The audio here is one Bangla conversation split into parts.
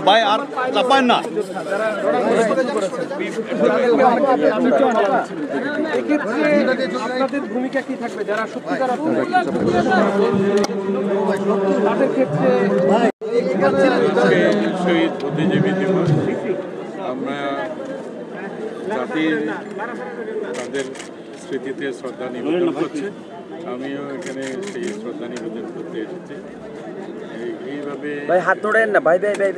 ভাই আর চাপান না। আপনাদের ভূমিকা কি থাকবে যারা সত্যিকার তাদের ক্ষেত্রে? শহীদ বুদ্ধিজীবী দিবস, আমরা জাতির তাদের স্মৃতিতে শ্রদ্ধা নিবেদন করছি। আমিও এখানে সেই শ্রদ্ধা নিবেদন করতে এসেছি। এইভাবে হাত ধরেন না ভাই ভাই ভাই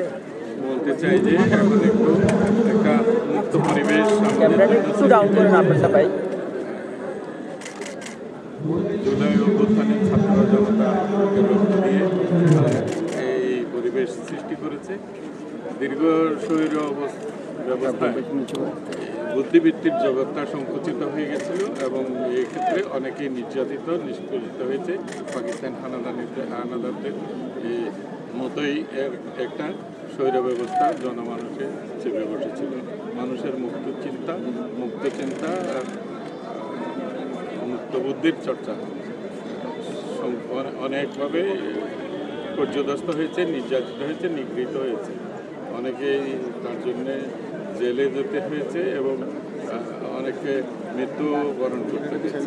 বলতে চাই যে এখন একটু একটা মুক্ত পরিবেশ একটু ডাউন করেন আপনারটা ভাই। জুলাই অভ্যুত্থানের ছাত্র জনতা রক্ত দিয়ে এই পরিবেশ সৃষ্টি করেছে। দীর্ঘ স্বৈর ব্যবস্থায় বুদ্ধিবৃত্তির জগৎটা সংকুচিত হয়ে গেছিল এবং এক্ষেত্রে অনেকেই নির্যাতিত নিষ্পেষিত হয়েছে। পাকিস্তান হানাদারদের মতোই একটা স্বৈর ব্যবস্থা জনমানুষে চেপে বসেছিল। মানুষের মুক্ত চিন্তা মুক্ত বুদ্ধির চর্চা অনেকভাবে পর্যদস্ত হয়েছে, নির্যাতিত হয়েছে, নিগৃহীত হয়েছে। অনেকেই তার জন্যে জেলে যেতে হয়েছে এবং অনেকে মৃত্যুবরণ করতে হয়েছে।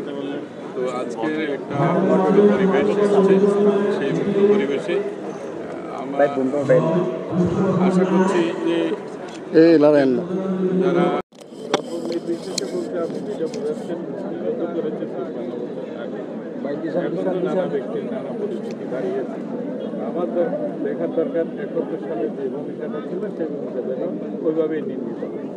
তো আজকে একটা মুক্ত পরিবেশ এসেছে। সেই মুক্ত পরিবেশে আমরা আশা করছি যে যারা নির্বিশেষে বলতে আপনি যেটা বোঝাচ্ছেন বিগত করেছে ৫৫ বছর আগে, এখন তো নানা ব্যক্তির নানা পরিস্থিতি দাঁড়িয়েছে। আমার দেখার দরকার ৭১ সালে যে ভূমিকাটা ছিল সেই ভূমিকা যেন ওইভাবেই নির্মিত হয়।